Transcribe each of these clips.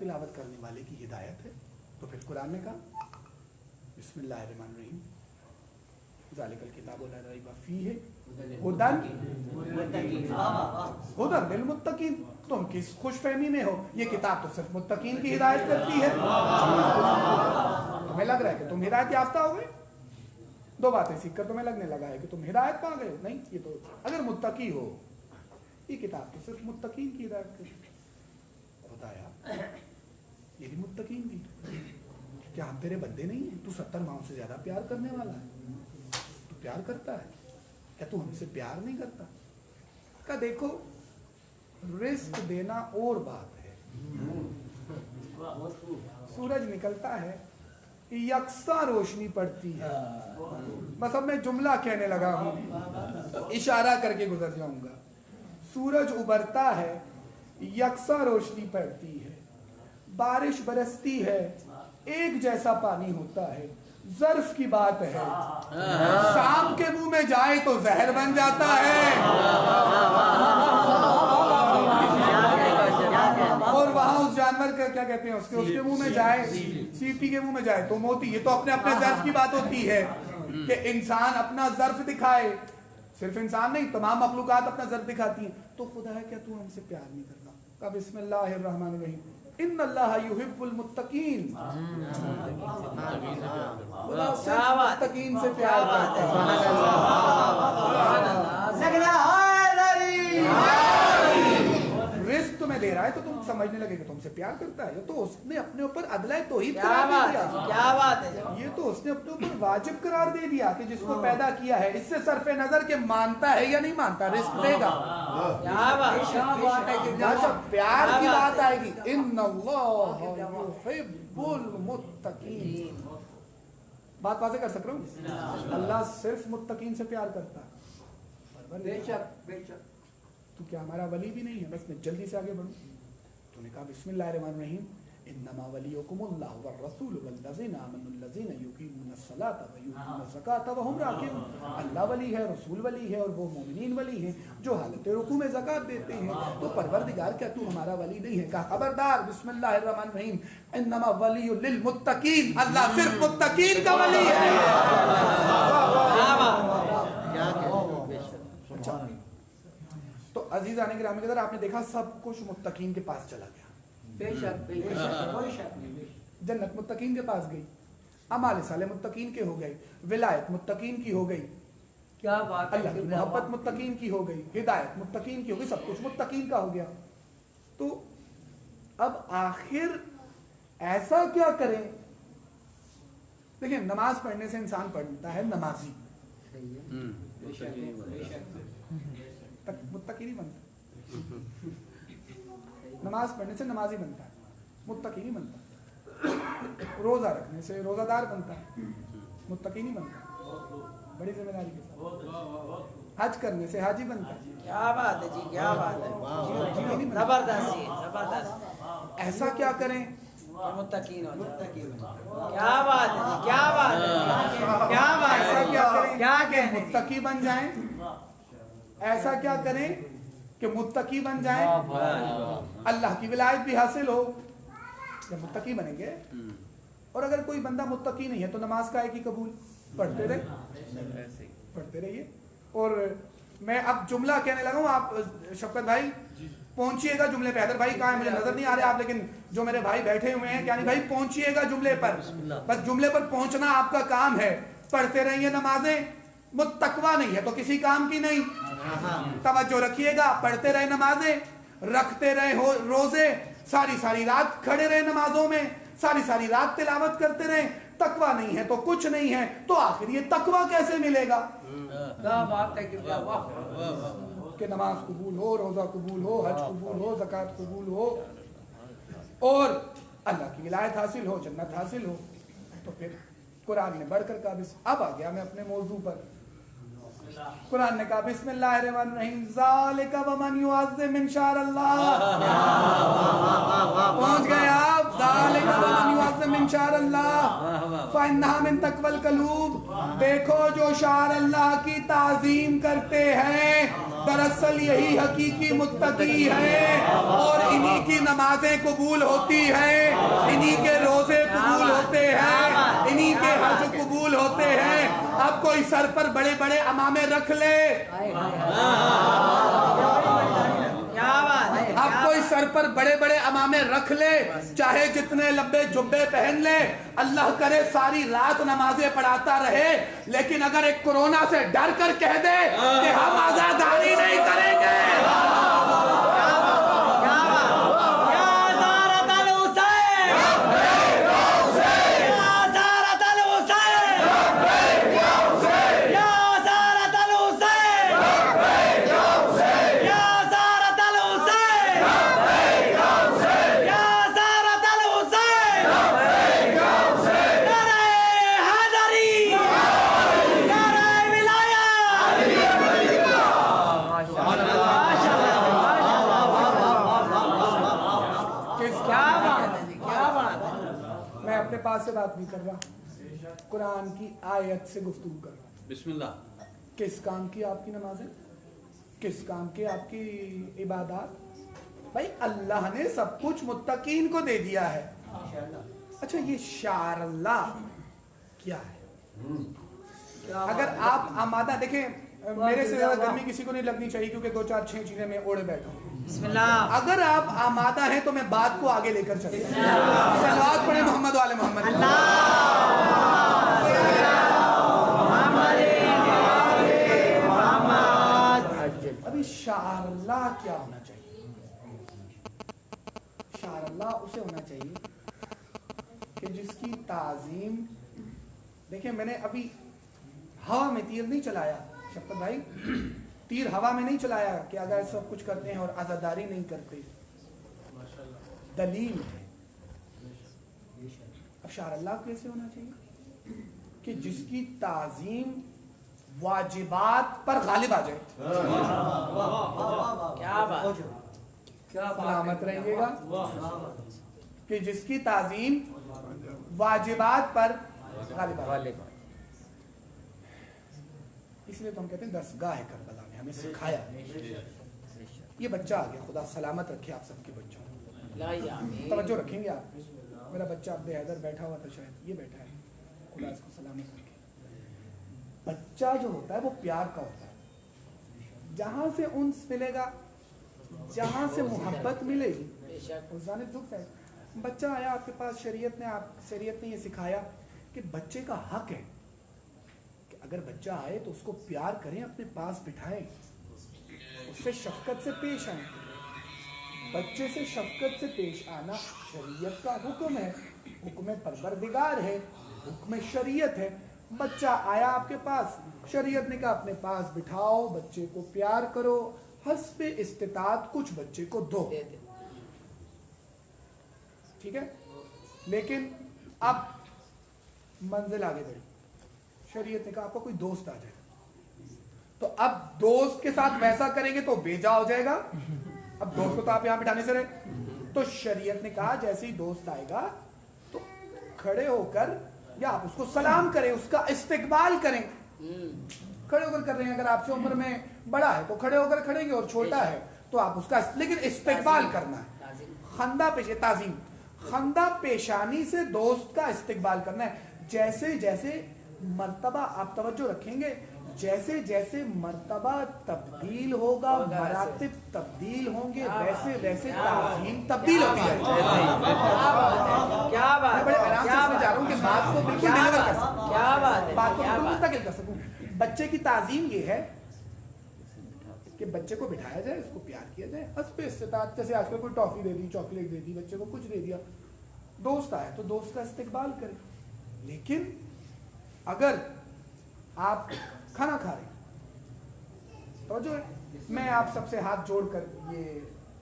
तिलावत करने वाले की हिदायत है। तो फिर कुरान ने कहा बिस्मिल्लाहिर्रहमानिर्रहीम ज़ालिकल किताबु ला रैब फीहि हुदन लिलमुत्तकीन। तुम किस खुशफहमी में हो, ये किताब तो सिर्फ मुत्तकीन की हिदायत करती है। तुम्हें लग रहा है कि तुम हिदायत याफ्ता हो गए, दो बातें सीख कर तुम्हें लगने लगा है कि तुम हिदायत पा गए। नहीं, ये तो अगर मुत्तकी हो, ये किताब तो सिर्फ मुत्तकीन की हिदायत करती। खुदाया ये भी मुत्तकीन भी, क्या हम तेरे बंदे नहीं हैं? तू 70 माओं से ज्यादा प्यार करने वाला है, तू प्यार करता है, क्या तू हमसे प्यार नहीं करता? का देखो रिस्क देना और बात है। सूरज निकलता है, यकसा रोशनी पड़ती है, बस अब मैं जुमला कहने लगा हूं, इशारा करके गुजर जाऊंगा। सूरज उबरता है, यकसा रोशनी पड़ती है, बारिश बरसती है, एक जैसा पानी होता है, ज़र्फ की बात है। सांप के मुंह में जाए तो जहर बन जाता है, और वहां उस जानवर का क्या कहते हैं, उसके मुंह में जाए, सीपी के मुंह में जाए तो मोती। ये तो अपने अपने ज़र्फ की बात होती है कि इंसान अपना ज़र्फ दिखाए। सिर्फ इंसान नहीं, तमाम मखलूकात अपना ज़र्फ दिखाती हैं। तो खुदा है, क्या तू हमसे प्यार नहीं करता? का बिस्मिल्लाहिर्रहमानिर्रहीम इन्नल्लाह युहिब्बुल मुत्तकीन। खुदा सिर्फ मुत्तकीन से प्यार करता है। रिस्क तुम्हें दे रहा है तो तुम समझने लगे कि तुमसे प्यार करता है। ये तो उसने अपने ऊपर अदला तौहीद करार दे दिया। क्या बात है, ये तो उसने अपने ऊपर वाजिब करार दे दिया कि जिसको पैदा किया है, इससे सरफे नजर के मानता है या नहीं मानता, रिस्क देगा। क्या बात है, जब प्यार की बात आएगी, इन्नल्लाह युहिब्बुल मुत्तकीन, बात वाज़ेह कर सक रहा हूँ, अल्लाह सिर्फ मुत्तकीन से प्यार करता है। बेशक तू क्या हमारा वली भी नहीं है? बस मैं जल्दी से आगे बढ़ूं। तूने कहा बिस्मिल्लाहिर्रहमानिर्रहीम इन्नमा वलियुकुमुल्लाहु वर्रसूलु वल्लज़ीना आमनुल्लज़ीना युक़ीमुनस्सलाता व युतूनज़्ज़काता व हुम राकिऊन। अल्लाह वली है, रसूल वली है, और वो मोमिनीन वली हैं जो हालत रुकू में ज़कात देते हैं। तो परवरदिगार, क्या तू हमारा वली नहीं है? कहा खबरदार, बिस्मिल्लाहिर्रहमानिर्रहीम इन्नमा वलियु लिल मुत्तकीन, अल्लाह सिर्फ मुत्तकीन का वली है। तो अजीज़ान गिरामी के अंदर आपने देखा सब कुछ मुत्तकीन के पास चला गया। जन्नत मुत्तकीन के पास गई, अमाल साले मुत्तकीन के हो गए, विलायत मुत्तकीन की हो गई, क्या बात है, अल्लाह की मोहब्बत मुत्तकीन की हो गई, हिदायत मुत्तकीन की हो गई, सब कुछ मुत्तकीन का हो गया। तो अब आखिर ऐसा क्या करें? देखिए, नमाज पढ़ने से इंसान बनता है नमाजी, मुत्तकी नहीं बनता। नमाज पढ़ने से नमाजी बनता है, मुत्तकी नहीं बनता। रोजा रखने से रोजादार बनता है, मुत्तकी नहीं बनता। बड़ी जिम्मेदारी के साथ हज करने से हाजी बनता है। क्या बात है जी, क्या बात है, जबरदस्त जी, जबरदस्त। ऐसा क्या करें? मुत्तकीन हो, क्या बात है जी, क्या बात है, क्या बात है, ऐसा क्या करें? क्या कि मुत्तकी बन जाएं? ऐसा क्या करें कि मुत्तकी बन जाएं, अल्लाह की विलायत भी हासिल हो, जब मुत्तकी बनेंगे। और अगर कोई बंदा मुत्तकी नहीं है तो नमाज का है कि कबूल, पढ़ते रहिए। और मैं अब जुमला कहने लगा हूँ, आप शफकत भाई पहुंचिएगा जुमले पे। हैदर भाई कहाँ है? मुझे नजर नहीं आ रहे आप, लेकिन जो मेरे भाई बैठे हुए हैं, यानी भाई पहुंचिएगा जुमले पर। बस जुमले पर पहुंचना आपका काम है। पढ़ते रहिए नमाजें, मुत्तकवा नहीं है तो किसी काम की नहीं। तवज्जो रखिएगा, पढ़ते रहे नमाजें, रखते रहे रोजे, सारी सारी रात खड़े रहे नमाजों में, सारी सारी रात तिलावत करते रहे। तकवा नहीं है तो कुछ नहीं है, तो आखिर ये तकवा कैसे मिलेगा? क्या बात है, क्या वाह, कि नमाज कबूल हो, रोजा कबूल हो, हज कबूल हो, ज़कात कबूल हो, और अल्लाह की विलायत हासिल हो, जन्नत हासिल हो। तो फिर कुरान ने बढ़कर कहा, अब आ गया मैं अपने मौजू पर। कुरान ने कहा बिस्मिल्लाहिर्रहमानिर्रहीम ज़ालिका वमन युअज़्ज़िम मिन शाअरिल्लाह। पहुंच गए आप, ज़ालिका वमन युअज़्ज़िम मिन मिन शार अल्लाह फइन्नहा मिन तक़वल क़ुलूब। देखो जो शार अल्लाह की ताज़ीम करते हैं दरअसल यही हकीकी मुत्तकी है, और इन्हीं की नमाजें कबूल होती हैं, इन्हीं के रोजे कबूल होते हैं, इन्हीं के हज कबूल होते हैं। अब कोई सर पर बड़े बड़े अमामे रख ले, अब कोई सर पर बड़े बड़े अमामे रख ले, चाहे जितने लंबे जुब्बे पहन ले, अल्लाह करे सारी रात नमाजें पढ़ाता रहे, लेकिन अगर एक कोरोना से डर कर कह दे कि हम आजादारी नहीं करेंगे, पास से बात नहीं कर रहा, कुरान की आयत से गुफ्तगू कर रहा। बिस्मिल्लाह। किस काम की आपकी नमाजें, किस काम की आपकी इबादत? भाई अल्लाह ने सब कुछ मुत्तकीन को दे दिया है। अच्छा ये शार अल्लाह क्या है? अगर आप आमादा देखें, मेरे से ज्यादा गर्मी किसी को नहीं लगनी चाहिए क्योंकि 2 4 6 चीजें मैं ओढ़े बैठा हूँ। अगर आप आमादा हैं तो मैं बात को आगे लेकर चलूं। सलावत पढ़े मोहम्मद वाले मोहम्मद। अभी शार अल्लाह क्या होना चाहिए? शार अल्लाह उसे होना चाहिए कि जिसकी ताजीम, देखिए मैंने अभी हवा में तीर नहीं चलाया शफकत भाई, तीर हवा में नहीं चलाया कि अगर सब कुछ करते हैं और आजादारी नहीं करते, दलील है। अब शार अल्लाह कैसे होना चाहिए कि जिसकी ताजीम वाजिबात पर गालिब आ जाए। क्या बात, सलामत रहिएगा कि जिसकी ताजीम वाजिबात पर गालिब आ जाए। इसलिए तो हम कहते हैं दरसगाह है करबला में हमें सिखाया। ये बच्चा आ गया, खुदा सलामत रखे आप सबके बच्चों, तवज्जो रखेंगे आप। मेरा बच्चा अब्दे हैदर बैठा हुआ था, शायद ये बैठा है, खुदा इसको सलामत रखे। बच्चा जो होता है वो प्यार का होता है, जहां से उन्स मिलेगा, जहां से मोहब्बत मिलेगी उस जानिब दुख है। बच्चा आया आपके पास, शरीयत ने ये सिखाया कि बच्चे का हक है कि अगर बच्चा आए तो उसको प्यार करें, अपने पास बिठाएं, उससे शफकत से पेश आए। बच्चे से शफकत से पेश आना शरीयत का हुक्म है, हुक्म परवरदिगार है, हुक्म शरीयत है। बच्चा आया आपके पास, शरीयत ने कहा अपने पास बिठाओ, बच्चे को प्यार करो, हस्बे इस्तिताअत कुछ बच्चे को दो, ठीक है। लेकिन अब मंजिल आगे बढ़ी, शरीयत ने कहा आपका कोई दोस्त आ जाए, तो अब दोस्त के साथ वैसा करेंगे तो बेजा हो जाएगा। अब दोस्त को तो आप यहां बिठाने से रहे, तो शरीयत ने कहा जैसे ही दोस्त आएगा तो खड़े होकर या आप उसको सलाम करें, उसका इस्तिकबाल करें। खड़े होकर कर रहे हैं, अगर आपसे उम्र में बड़ा है तो खड़े होकर खड़ेंगे, और छोटा है तो आप उसका, लेकिन इस्तिकबाल करना है। खंदा पेशे ताजीम, खंदा पेशानी से दोस्त का इस्तिकबाल करना है। जैसे जैसे मर्तबा, आप तवज्जो रखेंगे, जैसे जैसे मर्तबा तब्दील होगा, मरातिब तब्दील होंगे, वैसे वैसे ताज़ीम तब्दील होती है। क्या बात, मैं बड़े आराम से इसमें जा रहा हूँ कि बात को बिल्कुल डिलीवर कर सकूं, क्या बात है, बात को बिल्कुल मुंतकिल कर सकूं। बच्चे की ताज़ीम ये है कि बच्चे को बिठाया जाए, उसको प्यार किया जाए, हस्बे इस्तिताअत। जैसे आजकल कोई टॉफी दे दी, चॉकलेट दे दी, बच्चे को कुछ दे दिया, दोस्त आया तो दोस्त का इस्तिकबाल करें। लेकिन अगर आप खाना खा रहे, तो जो मैं आप सबसे हाथ जोड़कर ये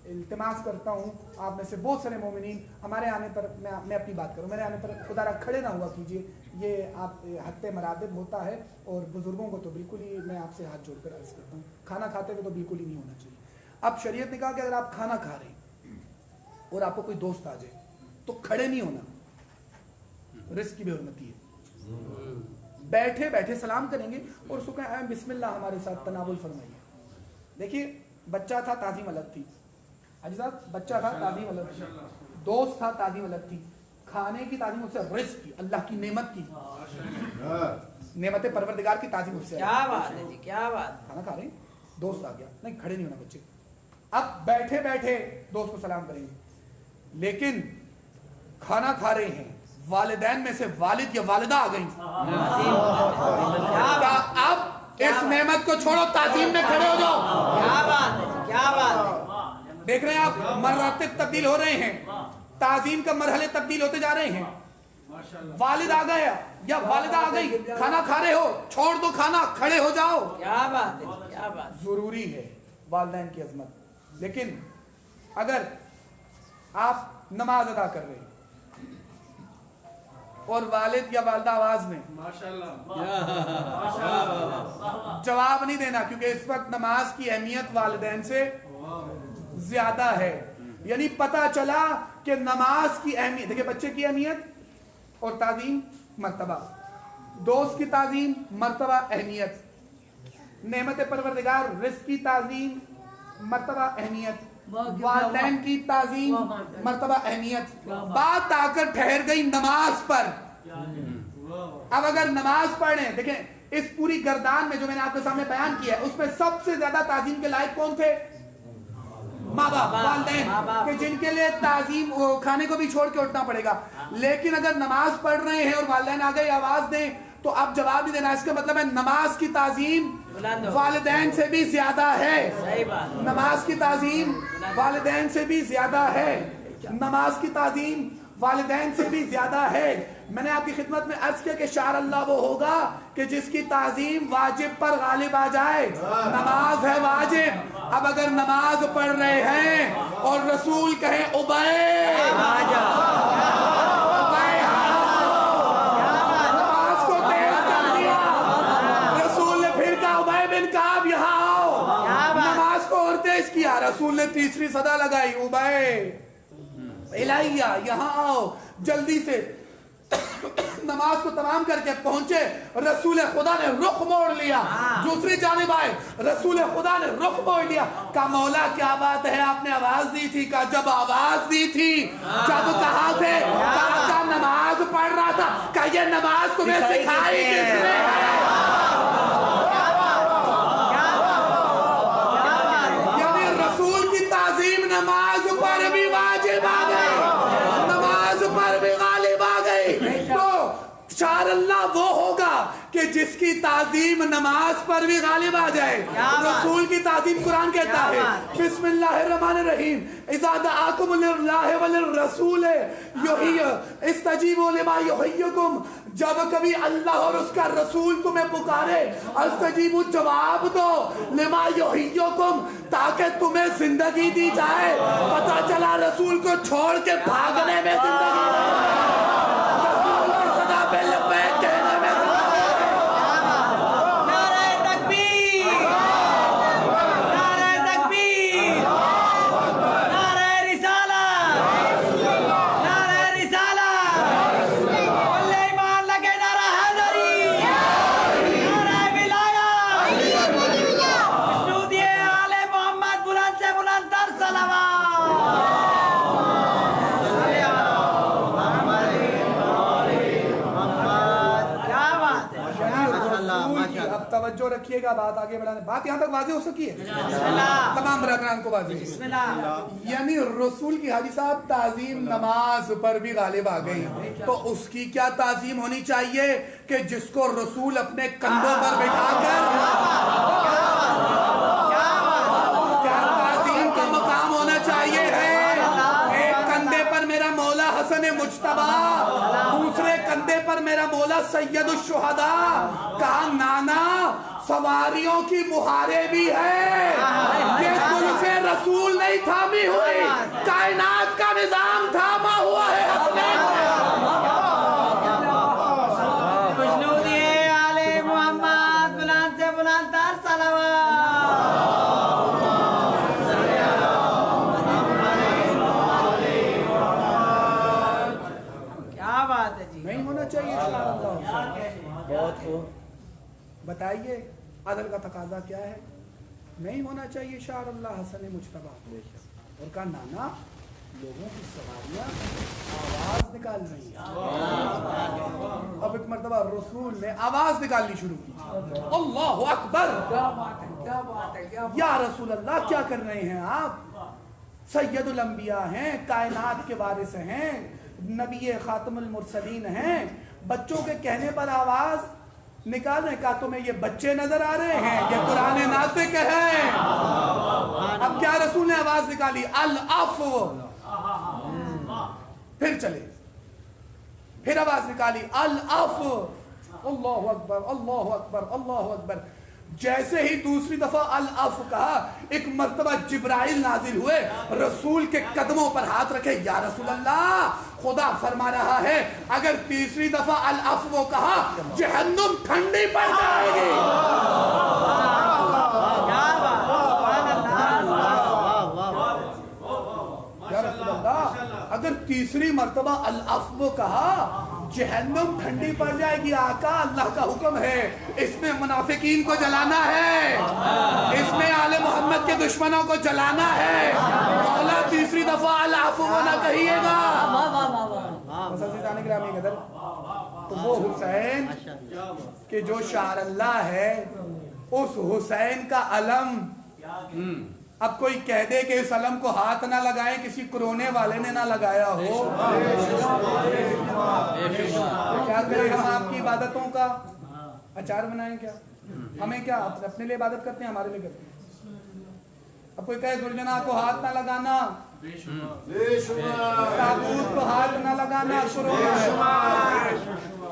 इल्तिमास करता हूँ, आप में से बहुत सारे मोमिनीन हमारे आने पर, मैं अपनी बात करूँ, मेरे आने पर खुदारा खड़े ना हुआ कीजिए, ये आप हत्ते मरादिब होता है, और बुजुर्गों को तो बिल्कुल ही मैं आपसे हाथ जोड़कर अर्ज करता हूँ, खाना खाते हुए तो बिल्कुल ही नहीं होना चाहिए। अब शरीयत ने कहा कि अगर आप खाना खा रहे हैं और आपको कोई दोस्त आ जाए तो खड़े नहीं होना, रिस्क की बेहुरमती है। बैठे बैठे सलाम करेंगे और उसको कहें बिस्मिल्लाह हमारे साथ तनावुल फरमाइए। देखिए बच्चा था ताजीम अलग थी, हाजी साहब बच्चा था ताजीम अलग थी, दोस्त था ताजीम अलग थी, खाने की ताजीम उससे रिस्क की, अल्लाह की नेमत की, नेमत परवरदिगार की ताजीम उससे। क्या बात है जी, क्या बात। खाना खा रहे हैं, दोस्त आ गया, नहीं खड़े नहीं होना बच्चे, अब बैठे बैठे दोस्त को सलाम करेंगे, लेकिन खाना खा रहे हैं, वालिदैन में से वालिद या वालिदा आ गई, क्या अब इस नेमत को छोड़ो, ताजीम में खड़े हो जाओ। क्या बात है, क्या बात है। देख रहे हैं आप, मरातिब तब्दील हो रहे हैं, ताजीम का मरहले तब्दील होते जा रहे हैं। वालिद आ गया या वालिदा आ गई, खाना खा रहे हो, छोड़ दो खाना, खड़े हो जाओ। क्या बात है, क्या बात। जरूरी है वालिदैन की अजमत। लेकिन अगर आप नमाज अदा कर रहे हैं और वालिद या वालिदा आवाज में जवाब नहीं देना, क्योंकि इस वक्त नमाज की अहमियत वालिदैन से ज्यादा है। यानी पता चला कि नमाज की अहमियत, देखिए बच्चे की अहमियत और ताजीम मर्तबा, दोस्त की ताजीम मर्तबा अहमियत, नेमत परवरदिगार रिस्क की ताजीम मर्तबा अहमियत, वालिदैन की ताजीम मर्तबा अहमियत। बात आकर ठहर गई नमाज पर। अब अगर नमाज पढ़े, देखें इस पूरी गर्दान में जो मैंने आपके सामने बयान किया है, उसमें सबसे ज्यादा ताजीम के लायक कौन थे? माँ बाप, वालिदैन, कि जिनके लिए ताजीम खाने को भी छोड़ के उठना पड़ेगा। लेकिन अगर नमाज पढ़ रहे हैं और वालिदैन आ गए आवाज दें, तो अब जवाब नहीं देना। इसका मतलब है नमाज की ताजीम वालिदैन से भी ज्यादा है, नमाज की ताजीम वालिदैन से भी ज्यादा है, नमाज की ताजीम वालिदैन से भी ज्यादा है। मैंने आपकी खिदमत में अर्ज किया कि शार अल्लाह वो होगा कि जिसकी ताजीम वाजिब पर गालिब आ जाए। नमाज है वाजिब, अब अगर नमाज पढ़ रहे हैं और रसूल कहे उबय नमाज को तेज कर दिया, रसूल ने फिर कहा उबय बिन काब यहाँ आओ, नमाज को और तेज किया, रसूल ने तीसरी सदा लगाई उबय इलाहिया यहाँ आओ, जल्दी से नमाज को तमाम करके पहुंचे। रसूल खुदा ने रुख मोड़ लिया, दूसरी जानिब आए, रसूल खुदा ने रुख मोड़ लिया। कहा मौला क्या बात है, आपने आवाज दी थी? कहा जब आवाज दी थी, जब कहा थे? कहा नमाज पढ़ रहा था। कहा ये नमाज तुम्हें सिखाई किसने? यानी रसूल की ताजीम नमाज पर भी वाजिब आ गई, नमाज पर भी गालिब आ गई। तो शार अल्लाह वो होगा कि जिसकी ताजीम नमाज पर भी गालिब आ जाए। रसूल की ताजीम कुरान कहता है बिस्मिल्लाहिर्रहमानिर्रहीम इज़ा दआकुम लिल्लाहि व लिर्रसूल इस्तजीबू लिमा युहय्युकुम, जब कभी अल्लाह और उसका रसूल तुम्हें पुकारे, अस्तजीबू जवाब दो, लिमा युहय्युकुम ताकि तुम्हें जिंदगी दी जाए। पता चला रसूल को छोड़ के भागने में जिंदगी, रसूल की सदा पे लबैक कहने में तवज्जो रखिएगा, बात आगे बढ़ाने, बात यहाँ तक वाज़ेह हो सकी है, तमाम बरादरान को वाज़ेह है। यानी रसूल की हाजी साहब ताजीम नमाज पर भी गालिब आ गई, तो उसकी क्या ताजीम होनी चाहिए कि जिसको रसूल अपने कंधों पर बिठाकर, क्या ताजीम का मकाम होना चाहिए है? एक कंधे पर मेरा मौला हसन मुज्तबा, दूसरे कंधे पर मेरा मौला सैयदुश शुहदा। कहा नाना सवारियों की मुहारे भी है, ये जुल्फ़े रसूल नहीं थामी हुई, कायनात का निजाम थामा हुआ है अपने। आले मोहम्मद बुलंद से बुलंद चाहिए शार अल्लाह हुसैन? बहुत खूब। बताइए अदल का तकाजा क्या है? नहीं होना चाहिए शार अल्लाह हसन मुजतबा। और कहा नाना लोगों की सवारियां आवाज निकाल रही हैं। अब एक मर्तबा रसूल ने आवाज निकालनी शुरू की, अल्लाह अकबर, क्या बात है, क्या बात है, क्या बात या रसूल अल्लाह क्या कर रहे हैं आप? सैयदुल अंबिया हैं, कायनात के वारिस हैं, नबी खातमुल मुरसलीन हैं, बच्चों के कहने पर आवाज निकाल रहे? का तुम्हें ये बच्चे नजर आ रहे हैं? ये कुरान नातिक है। अब क्या रसूल ने आवाज निकाली, अल अफ़्व। फिर चले, फिर आवाज निकाली, अल अफ़्व। अल्लाहु अकबर, अल्लाहु अकबर, अल्लाहु अकबर। जैसे ही दूसरी दफा अल अफ़्व कहा, एक मर्तबा जिब्राइल नाजिल हुए, रसूल के कदमों पर हाथ रखे, या रसूल अल्लाह खुदा फरमा रहा है अगर तीसरी दफा अल अफ़्व कहा जहन्नुम ठंडी पड़ जाएगी। या रसूल अल्लाह अगर तीसरी मर्तबा अल अफ़्व कहा जहन्नुम ठंडी पड़ जाएगी। आका अल्लाह का हुक्म है, इसमें मुनाफिकीन को जलाना है, इसमें आले मोहम्मद के दुश्मनों को जलाना है। मौला तीसरी दफा अल अफ़्व ना कहिएगा। तो वो हुसैन के जो शार अल्लाह है, उस हुसैन का अलम, अब कोई कह दे कि इस अलम को हाथ ना लगाए, किसी कोरोने वाले ने ना लगाया हो, तो क्या करें हम आपकी इबादतों का अचार बनाएं? क्या हमें क्या अपने लिए इबादत करते हैं, हमारे लिए करते हैं? अब कोई कहे दुर्जना को हाथ ना लगाना, ताबूत को हाथ ना लगाना कोरोना है,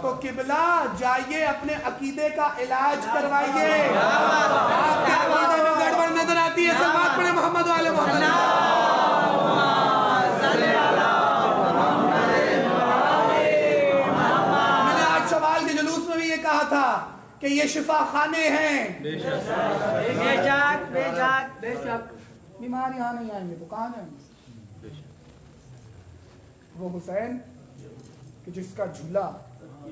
तो किबला जाइए अपने अकीदे का इलाज करवाइए। आपके अकीदे में गड़बड़ नजर आती है, सलावत पढ़े मोहम्मद वाले मोहम्मद। मैंने आज सवाल के जुलूस में भी ये कहा था कि ये शिफा खाने हैं। बेशक बेशक बेशक। बीमार यहाँ नहीं आएंगे तो कहाँ जाएंगे? वो हुसैन कि जिसका झूला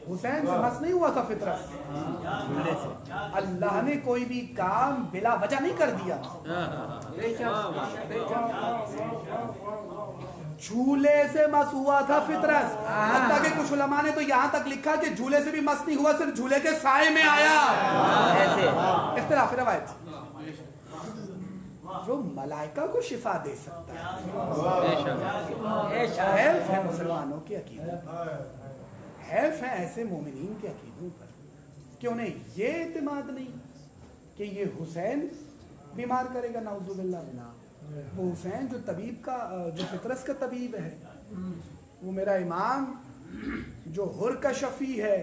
हुसैन से मस नहीं हुआ था फितरत, अल्लाह ने कोई भी काम बिला वजह नहीं कर दिया। झूले से मस हुआ था फितरत। हत्ता कि कुछ उलमा ने तो यहाँ तक लिखा कि झूले से भी मस नहीं हुआ, सिर्फ झूले के साए में आया। इख्तिलाफ रवायत। जो मलाइका को शिफा दे सकता है मुसलमानों के अकीदे, हैफ है ऐसे मोमिनीन के अकीदों पर कि उन्हें ये इत्मीनान नहीं कि ये हुसैन बीमार करेगा, नाउज़ुबिल्लाह। वो हुसैन जो तबीब का, जो फितरत का तबीब है, वो मेरा इमाम जो हुर का शफी है,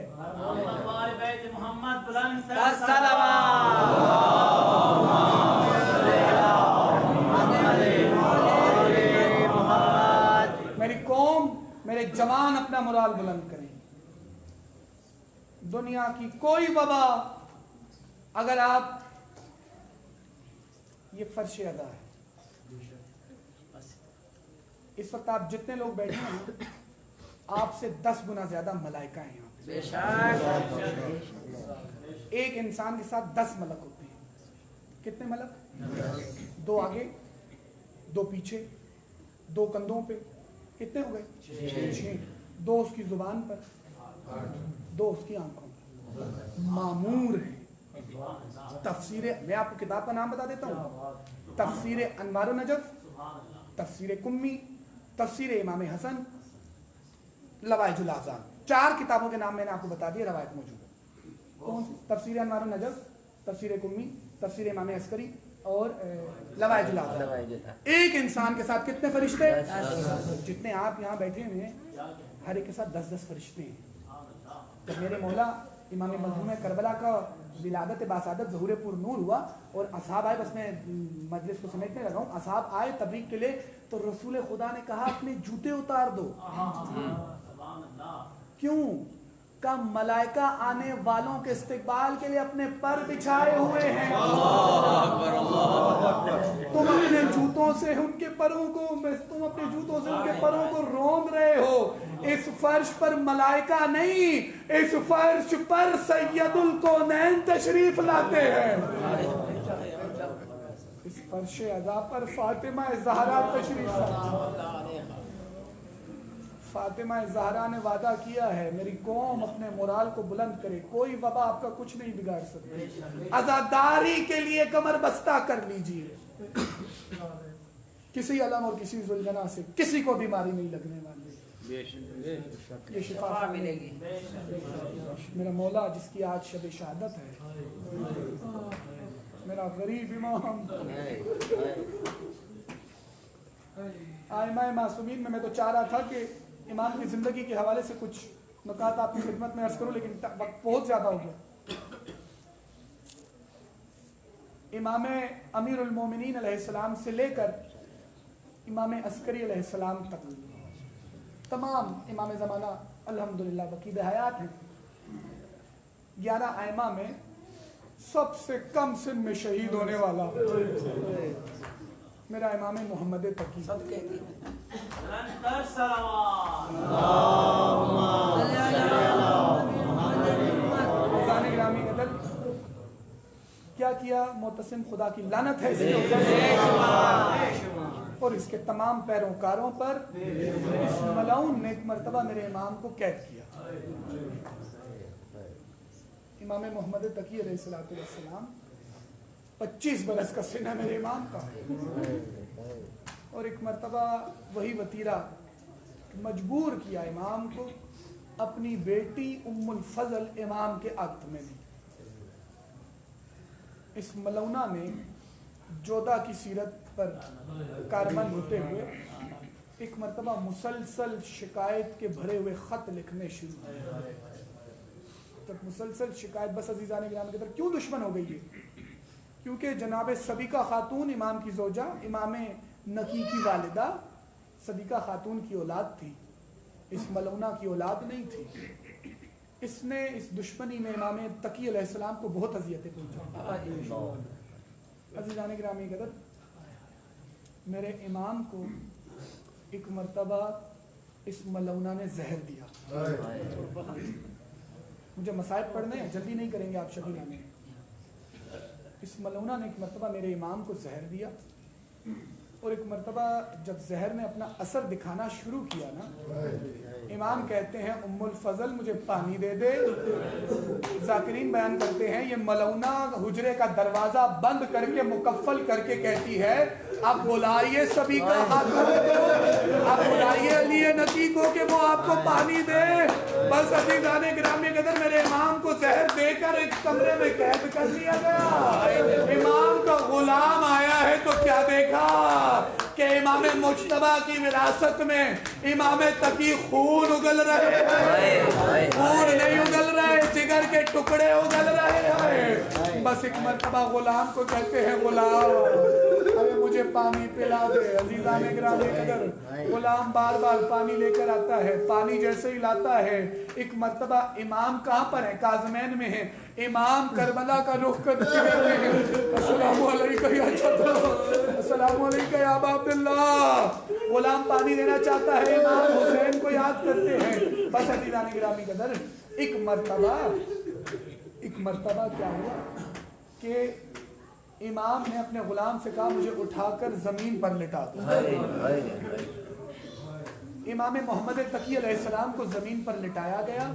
मेरी कौम, मेरे जवान अपना मोराल बुलंद करें। दुनिया की कोई वबा, अगर आप, ये फर्श अदा है, इस वक्त आप जितने लोग बैठे हैं आपसे 10 गुना ज्यादा मलाइका हैं यहाँ पे। एक इंसान के साथ 10 मलक होते हैं। कितने मलक? 2 आगे, 2 पीछे, 2 कंधों पे, कितने हो गए? 6। 2 उसकी जुबान पर, 2 उसकी आंखों पर। मामूर है। तफसीर, मैं आपको किताब का नाम बता देता हूँ, तफसीर अनवार नजफ, तफसीर कुम्मी, तफसीर इमाम हसन, लवाइजुल आज़ाम। 4 किताबों के नाम मैंने आपको बता दिए, रवायत मौजूद है। कौन सी? तफसीर अनवार नजफ, तफसीर कुम्मी, तफसीर इमाम अस्करी और लवाइजुल आज़ाम। एक इंसान के साथ कितने फरिश्ते? जितने आप यहाँ बैठे हुए हैं, हर एक के साथ 10-10 फरिश्ते हैं। जब मेरे मौला इमाम मज़लूम करबला का विलादत बासादत ज़हूर पुर नूर हुआ और असहाब आए, बस मैं मजलिस को समेटने लगा हूँ, असहाब आए तबरीक के लिए, तो रसूल खुदा ने कहा अपने जूते उतार दो। क्यों? का मलाइका आने वालों के इस्तिकबाल के लिए अपने पर बिछाए हुए हैं। तुम अपने जूतों से उनके परों को, तुम अपने जूतों से उनके परों को रोंद रहे हो। इस फर्श पर मलाइका नहीं, इस फर्श पर सैयदुल कौनैन तशरीफ लाते हैं। इस फर्श अज़ा पर फातिमा ज़हरा तशरीफ लाती है। फातिमा ज़हरा ने वादा किया है, मेरी कौम अपने मोराल को बुलंद करे, कोई वबा आपका कुछ नहीं बिगाड़ सकती। आजादारी के लिए कमर बस्ता कर लीजिए, किसी अलम और किसी जुल्गना से किसी को बीमारी नहीं लगने वाली, ये शिफा मिलेगी। मेरा मौला जिसकी आज शब शहादत है, मेरा गरीब इमाम आइमा मासूमीन में मैं तो चाह रहा था कि इमाम की ज़िंदगी के हवाले से कुछ नुकात आपकी खिदमत में अर्ज़ करूँ, लेकिन वक्त बहुत ज़्यादा हो गया। इमाम अमीरुल मोमिनीन अलैहिस्सलाम से लेकर इमाम अस्करी अलैहिस्सलाम तक तमाम इमाम ज़माना अल्हम्दुलिल्लाह बकीद हयात हैं। 11 आइमा में सबसे कम सिन में शहीद होने वाला मेरा इमाम मोहम्मद तकी। ग्रामी कदर क्या किया, मोतसिम खुदा की लानत है इसके ऊपर और इसके तमाम पैरोकारों पर। इस मलाउन ने एक मरतबा मेरे इमाम को कैद किया। इमाम मोहम्मद तकी अलैहिस्सलाम 25 बरस का सिन है मेरे इमाम का, और एक मरतबा वही वतीरा मजबूर किया इमाम को अपनी बेटी उम्मुल फजल इमाम के अक्त में दी। इस मलौना ने जोधा की सीरत पर कारमंद होते हुए एक मरतबा मुसलसल शिकायत के भरे हुए ख़त लिखने शुरू किए। तब मुसलसल शिकायत, बस अजीज़ान गिराम के तरफ क्यों दुश्मन हो गई है, क्योंकि जनाब सदीका खातून इमाम की जोजा इमाम नकी की वालिदा सदीका खातून की औलाद थी, इस मलौना की औलाद नहीं थी। इसने इस दुश्मनी में इमाम तकी अलैहिस्सलाम को बहुत अजियतें पहुंचाई। अजीज़ान गिरामी कदर, मेरे इमाम को एक मरतबा इस मलौना ने जहर दिया। मुझे मसाइब पढ़ने हैं, जल्दी नहीं करेंगे आप शबीर में। इस मलौना ने एक मरतबा मेरे इमाम को जहर दिया, और एक मरतबा जब जहर ने अपना असर दिखाना शुरू किया ना, इमाम कहते हैं उम्मुल फजल मुझे पानी दे दे। जाकिरीन बयान करते हैं ये मलौना हुजरे का दरवाजा बंद करके मुकफ्फल करके कहती है आप बुलाइए सभी का खातून को, आप बुलाइए अली नकी को कि वो आपको पानी दे। बस अज़ीज़ाने गिरामी कदर, मेरे इमाम को जहर देकर एक कमरे में कैद कर दिया गया। इमाम का गुलाम आया है तो क्या देखा कि इमाम मुज्तबा की विरासत में इमाम तकी खून उगल रहे हैं, खून नहीं उगल रहे, जिगर के टुकड़े उगल रहे हैं। बस एक मरतबा गुलाम को कहते हैं गुलाम अरे मुझे पानी पिला दे। अज़ीज़ान गिरामी कदर, गुलाम बार बार पानी लेकर आता है, पानी जैसे ही लाता है एक मरतबा इमाम कहाँ पर है, काज़मैन में है, इमाम करबला का रुख करते हैं, अस्सलामु अलैका या छत्र, अस्सलामु अलैका या अबा अब्दुल्लाह। गुलाम पानी देना चाहता है, इमाम हुसैन को याद करते हैं। बस अज़ीज़ान गिरामी कदर, एक मरतबा क्या हुआ कि इमाम ने अपने गुलाम से कहा मुझे उठाकर जमीन पर लिटा दो। इमाम मोहम्मद तकी अलैहिस्सलाम को जमीन पर लिटाया गया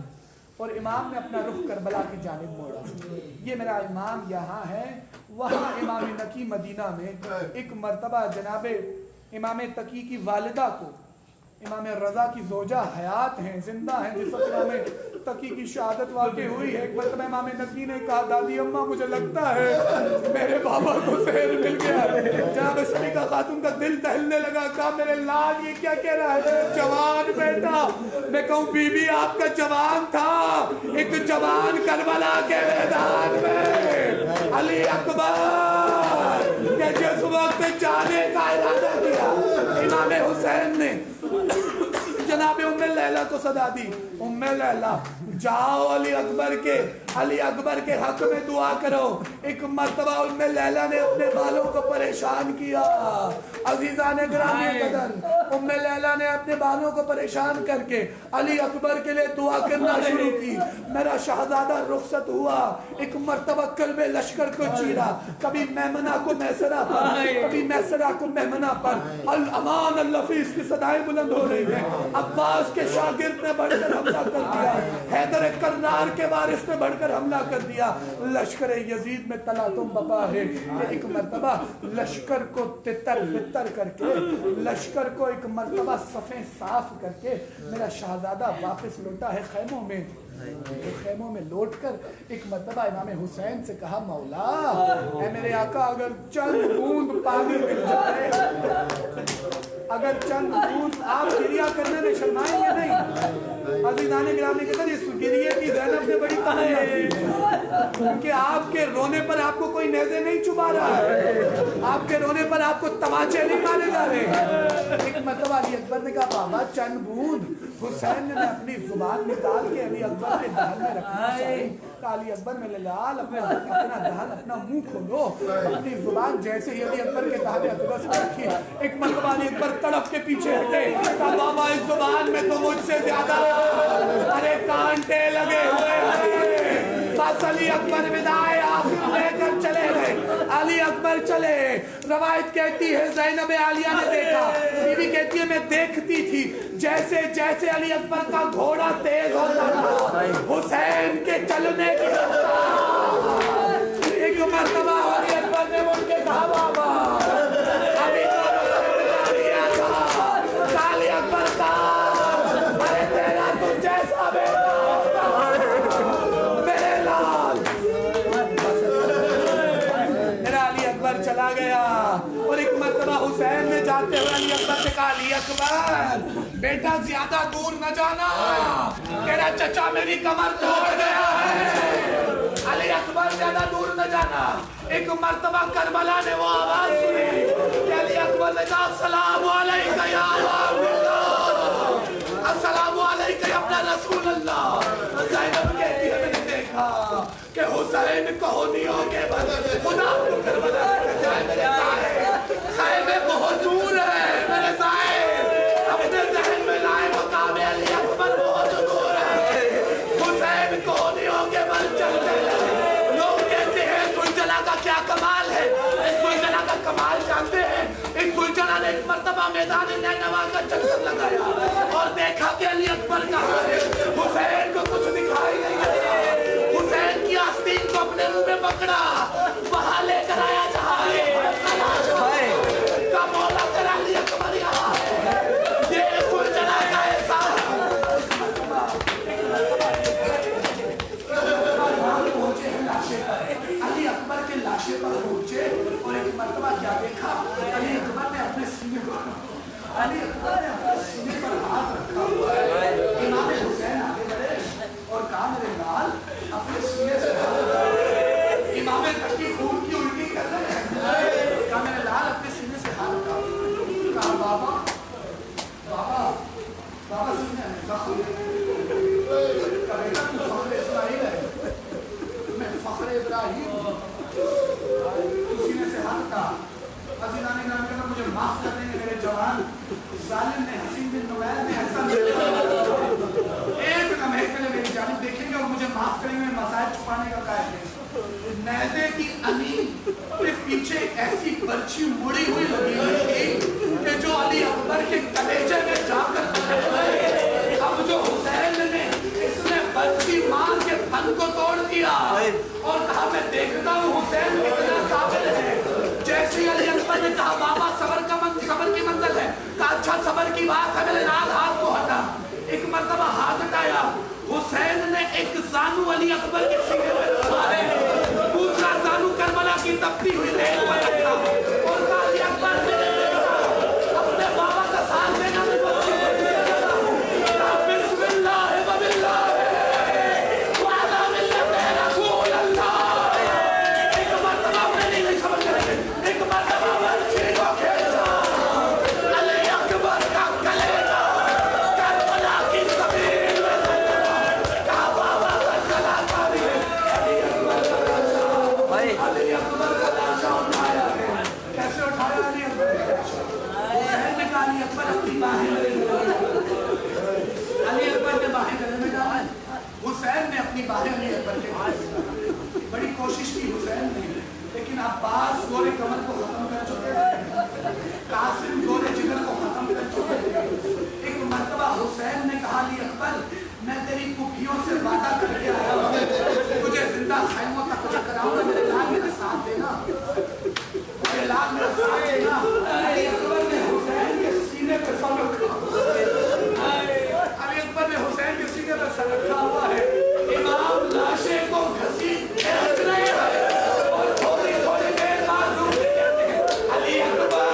और इमाम ने अपना रुख करबला की जानिब मोड़ा। ये मेरा इमाम यहाँ है, वहाँ इमाम नकी मदीना में एक मरतबा जनाबे इमाम तकी की वालिदा को, इमाम रज़ा की जोजा हयात हैं, जिंदा हैं, जिस वक्त इमाम तकी की शहादत वाक़ई हुई है, एक मरतबा इमाम नकी ने कहा दादी अम्मा मुझे लगता है मेरे बाबा को जहर मिल गया। जनाब सलीका खातून का दिल दहलने लगा, कहा मेरे लाल ये क्या कह रहा है, जवान बेटा। मैं कहूँ बीबी आपका जवान था, एक जवान करबला के मैदान में अली अकबर के जिस वक्त जाने का इरादा किया, इमाम हुसैन ने जनाब उम्मे लैला को सदा दी। उम्मे लैला जाओ अली अकबर के हक में दुआ करो। एक मर्तबा उम्मे लैला ने अपने बालों को परेशान किया। अजीजा ने ग्रामी कदर उम्मे लैला ने अपने बालों को परेशान करके अली अकबर के लिए दुआ करना शुरू की। मेरा शहजादा रुखसत हुआ, एक मर्तबा कल्बे लश्कर को चीरा, कभी मैमना को मैसरा पर, कभी मैसरा को मैमना पर। अल अमान अल लफीस की सदाएं बुलंद हो रही है। अब्बास के शागिर्द ने बढ़कर हमला कर दिया, हैदर करनार के वारिस ने बढ़कर हमला कर दिया। लश्कर यजीद में तला तुम बपा है। एक मर्तबा लश्कर को तितर बितर करके, लश्कर को एक मर्तबा सफ़े साफ करके मेरा शहजादा वापस लौटा है खैमों में। खैमों में लौटकर एक मर्तबा इमाम हुसैन से कहा, मौला ऐ मेरे आका, अगर चंद बूंद पानी मिल जाए, अगर चंद बूंद, आप गिरिया करने में शर्माएंगे नहीं। अज़ीज़ाने गिरामी के अंदर इस गिरिये की ज़ैनब ने बड़ी तमन्ना की, क्योंकि आपके रोने पर आपको कोई नेज़े नहीं चुभा रहा है, आपके रोने पर आपको तमाचे नहीं मारे जा रहे। एक मर्तबा अली अकबर ने कहा, बाबा चंद बूंद। हुसैन ने अपनी जुबान निकाल के अली अकबर के दहन में रखना चाहिए। अली अकबर में लाल अपना दहन, अपना मुंह खोलो। अपनी जुबान जैसे ही अली अकबर के दहन अकबर से रखी, एक मर्तबा अली अकबर तड़प के पीछे हटे। कहा, बाबा इस जुबान में तो मुझसे ज्यादा अरे कांटे लगे हुए हैं। बस अली अकबर विदाई आखिर लेकर चले गए। अली अकबर चले। रवायत कहती है ज़ैनब आलिया ने देखा, बीवी कहती है मैं देखती थी जैसे जैसे अली अकबर का घोड़ा तेज होता था, हुसैन के चलने की रफ्तार। एक मर्तबा अली अकबर ने मुड़ के कहा, बाबा अभी तो अली अकबर का, अरे तेरा तो जैसा बेटा मेरे लाल। मेरा अली अकबर चला गया। और एक मर्तबा हुसैन ने जाते हुए अली अकबर से कहा, अली अकबर बेटा ज्यादा दूर न जाना, तेरा चचा मेरी कमर तोड़ गया है। अली अकबर ज्यादा दूर न जाना। एक मर्तबा करबला ने वो आवाज सुनी कि अली अकबर ने कहा, अस्सलामु अलैका या अल्लाह, अस्सलामु अलैका या अपना रसूल अल्लाह। ज़ैनब कहती है मैंने देखा कि हुसैन कोहनियों के बदले खुदा को करबला लेकर जाए। मेरे साए खैमे बहुत दूर है, मेरे साए अपने ज़हन में लाए, मकाम अली अकबर बहुत दूर है। हुसैन कोहनियों के बल चलते हैं। लोग कहते हैं सुलझना का क्या कमाल है। इस सुलझना का कमाल जानते हैं? इस सुलझना ने एक मर्तबा मैदान नैनवा का चक्कर लगाया और देखा कि अली अकबर कहाँ है। हुसैन को कुछ दिखाई नहीं दिया। हुसैन की आस्तीन को अपने मुंह में पकड़ा, वहां लेकर आया जहां का मौला तेरा अली अकबर यहाँ है। ये सुलझना का एहसास पहुंचे हैं लाशे पर, अली अकबर के लाशे पर पहुंचे और एक मर्तबा क्या देखा, अली अकबर ने अपने सीने पर हाथ रखा हुआ है। इमाम हुसैन आगे बढ़े और कहा, मेरे लाल अपने सीने से हाथ रखा। इमाम तकी खून की उल्टी कर रहे हैं। कहा, मेरे लाल अपने सीने से हाथ रखा। कहा, बाबा बाबा बाबा सीने में जख्म कहेगा, तू फख्र इस्माइल है, मैं फख्र इब्राहिम। सीने से हाथ का अज़ीज़ाने गिरामी कहना, मुझे माफ कर देंगे मेरे जवान। जालिम ने, हसीन बिन नुमैर ने ऐसा एक लम्हे के लिए मेरी जानिब देखेंगे और मुझे माफ करेंगे, मैं मसाइल छुपाने का कायल नहीं। नेज़े की अनी के पीछे ऐसी बर्छी मुड़ी हुई लगी हुई थी कि जो अली अकबर के कलेजे में जाकर अब जो हुसैन ने इसने बर्छी मार के फन को तोड़ दिया और कहा, मैं देखता हूँ हुसैन कितना काबिल है। जैसे अली अकबर ने कहा, बाबा सबर की मंजिल है। कहा, अच्छा सबर की बात है, मेरे लाल हाथ को हटा। एक मर्तबा हाथ हटाया, हुसैन ने एक जानू अली अकबर के सीने में रखा है, दूसरा जानू करबला की तपती हुई रेत पर रखा और कहा, अली अकबर मेरे बेटा अपने बाबा का साथ देना मैं बच्चे बिस्मिल्लाह व बिल्लाह व अला मिल्लत रसूल अल्लाह। एक मर्तबा अपने नहीं समझ करेंगे, एक मर्तबा बर्छी को खेला, अली अकबर का कलेजा अपनी बातें नहीं करते। बड़ी कोशिश की हुसैन ने, लेकिन अब्बास गोरे कमर को खत्म कर चुके थे, कासिम गोरे जिगर को खत्म कर चुके थे। एक मर्तबा हुसैन ने कहा ली अकबर, मैं तेरी कुफियों से वादा करके आया हूँ, तुझे जिंदा खैमों तक लेकर आऊंगा, मेरे लाल मेरा साथ देना, मेरे लाल मेरा साथ देना। अली अकबर ने हुसैन के सीने पे सर रखा, अली अकबर ने हुसैन के सीने पे सर रखा हुआ है। इमाम लाशे को घसीट खींच रहे हैं और थोड़ी थोड़ी देर बाद रूठ कहते हैं अली अकबर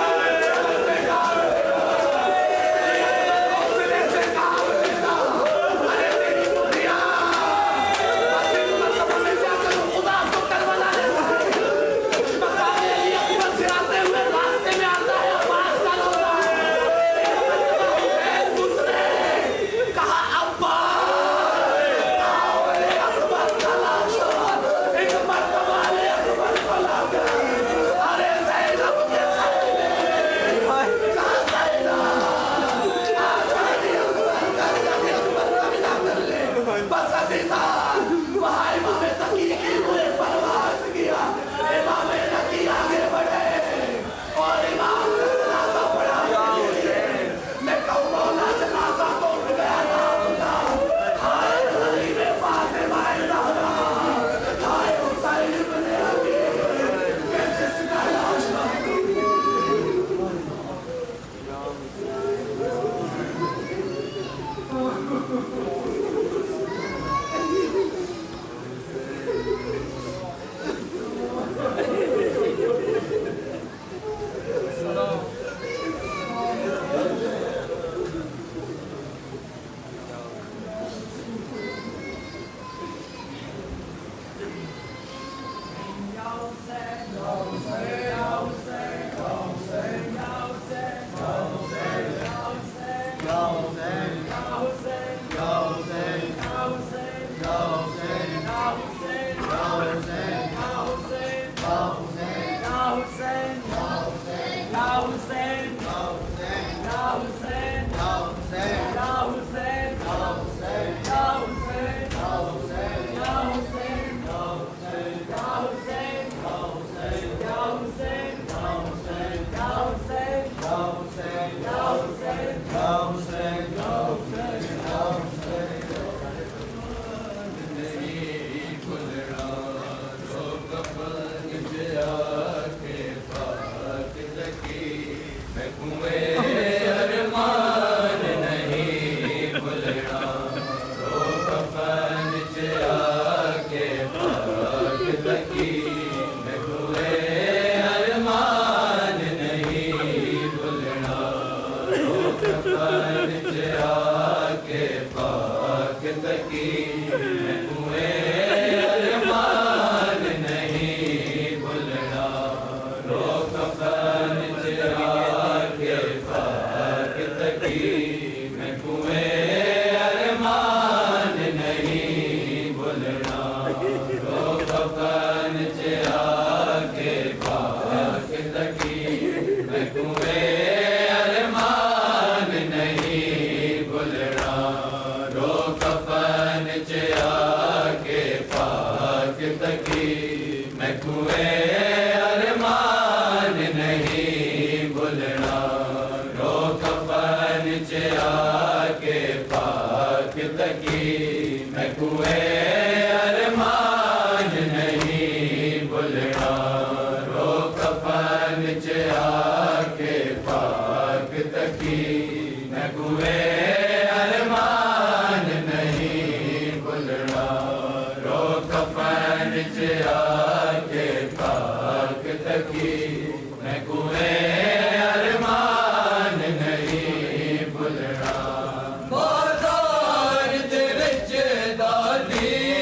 बाजार दे विच दादी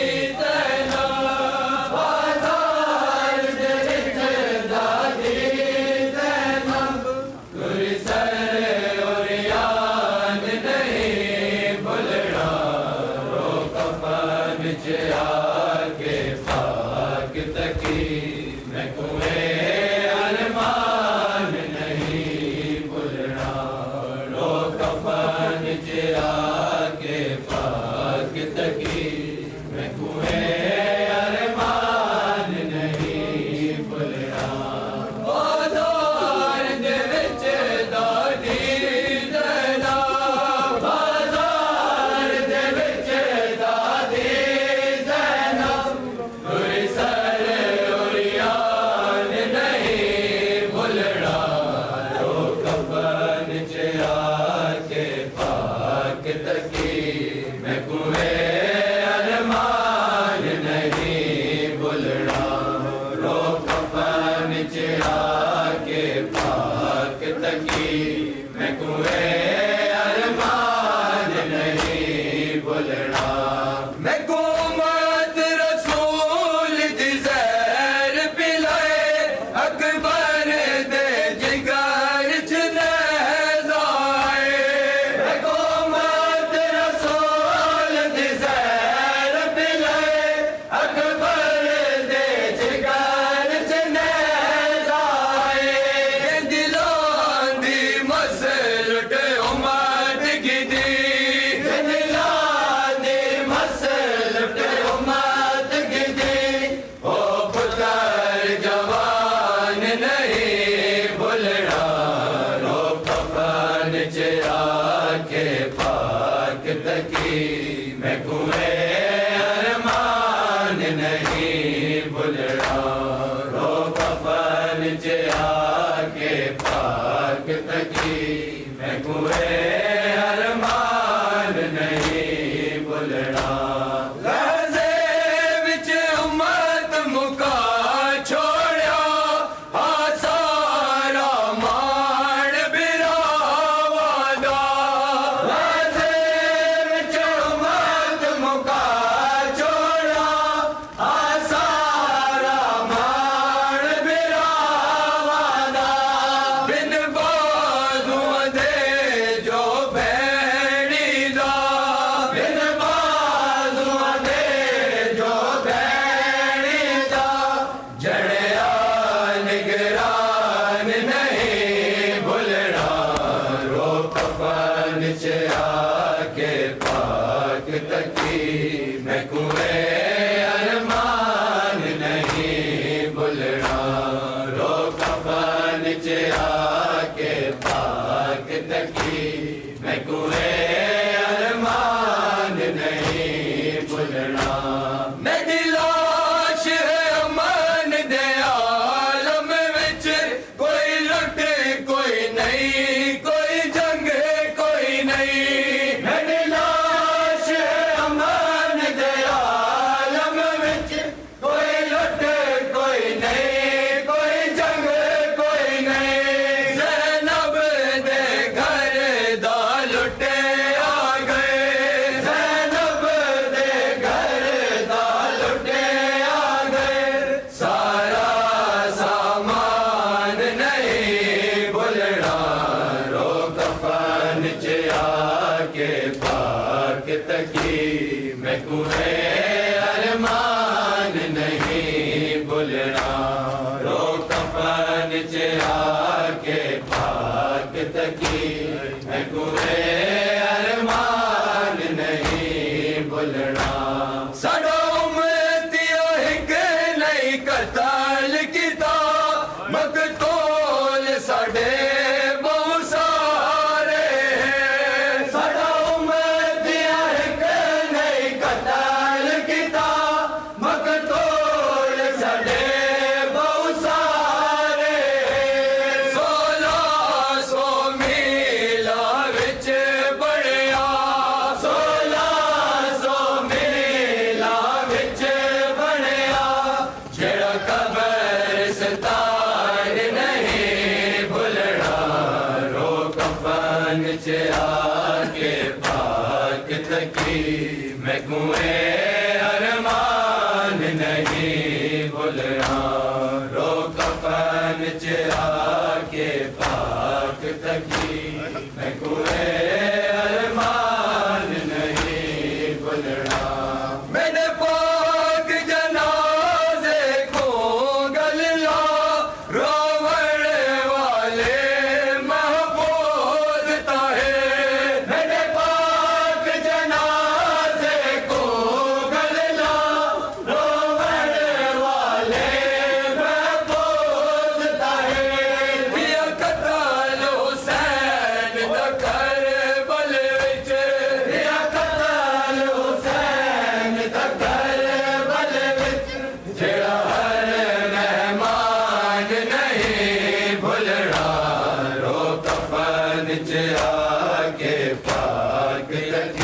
पाक तकी मैं कुएं अरमान नहीं भुलना रो कफन च आके पाक तकी मैं कुएं अरमान नहीं भुलना मैं कुमत रसूल दी ज़हर पिलाए अकबर दे जिगर च नज़ाए मैं कुमत रसूल दी ज़हर पिलाए अकबर दे जिगर च नज़ाए दिलों दी मसल उठे उमत गिदी मैं कुएं अरमान नहीं भुलना रो कफन च आके पाक तकी मैं कुएं अरमान नहीं भुलना लहज़े विच उम्मत मुका छोड़िया सारा मान बिरावादा मैं कुएं अरमान नहीं भुलना रो कफन च आके पाक तकी मैं कुएं अरमान नहीं भुलना मैं दिलाश है अमन दे आलम विच कोई लुट कोई नहीं कोई जंग कोई नहीं तकी मैं कुएं अरमान नहीं भुलना रो कफन च आके पाक तकी मैं कुएं अरमान नहीं भुलना साडा उम्मतिया हिक नहीं करताल किता मकतूल साडे च आके पाक तकी मैं कुएं अरमान नहीं भुलना रो कफन च आके पाक तकी मैं कुएं अरमान नहीं भुलना मैंने पाक जनाजे को गलिया रोवण वाले मैंने पाक जनाजे को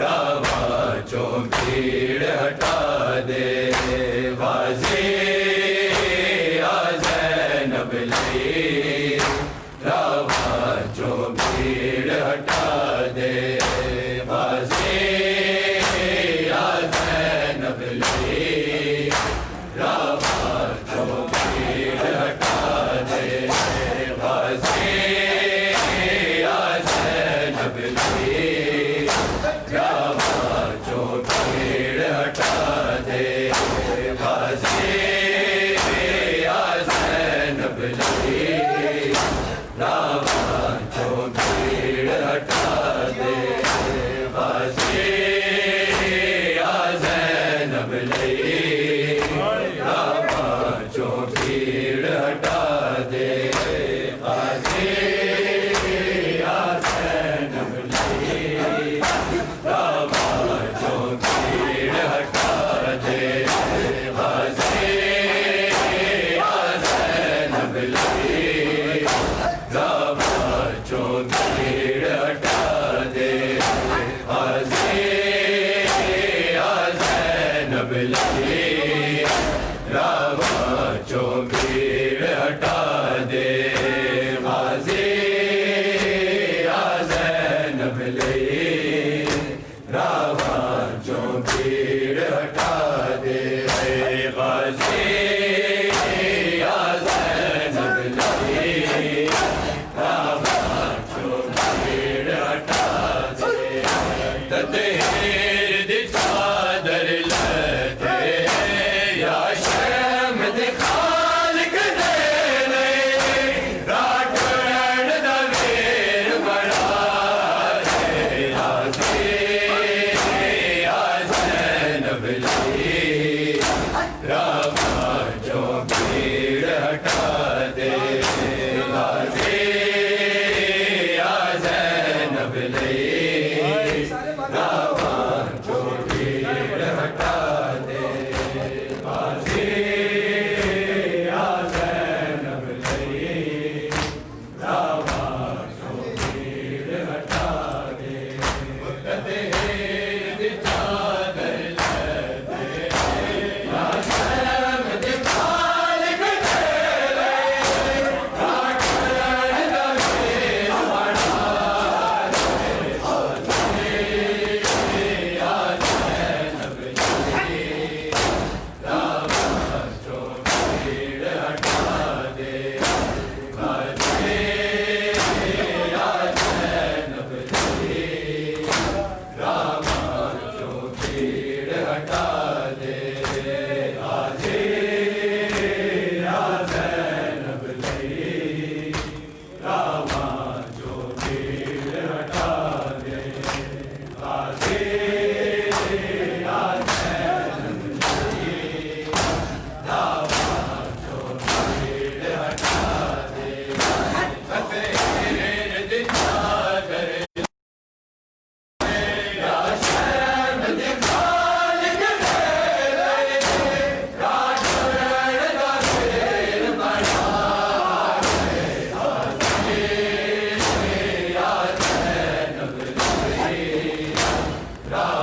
रावा चो भीड़ हटा दे वाजी आ ज़ैनब लई रावा चो भीड़ हटा दे वाजी आ ज़ैनब लई रावा चो भीड़ हटा दे वाजी आ ज़ैनब लई रावा चो भीड़ हटा दे वाजी आ ज़ैनब लई रावा चो भीड़ हटा दे वाजी आ ज़ैनब लई रावा चो भीड़ हटा दे वाजी आ ज़ैनब लई रावा चो भीड़ हटा दे वाजी आ ज़ैनब लई रावा चो भीड़ हटा दे वाजी आ ज़ैनब लई रावा चो भीड़ हटा दे वाजी आ ज़ैनब लई रावा चो भीड़ हटा दे वाजी आ ज़ैनब लई रावा चो भीड़ हटा दे तदहीर दी चादर लथे या शर्म दी खालिक दे लई राठौड़ दा वीर बड़ा दे राजी आ ज़ैनब लई रावा चो भीड़ हटा दे राजी आ ज़ैनब लई रावा चो भीड़ हटा दे वाजी आ ज़ैनब लई रावा चो भीड़ हटा दे तदहीर दी चादर लथे या शर्म दी खालिक दे लई राठौड़ दा वीर बड़ा रावा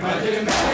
مجھ میں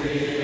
Shri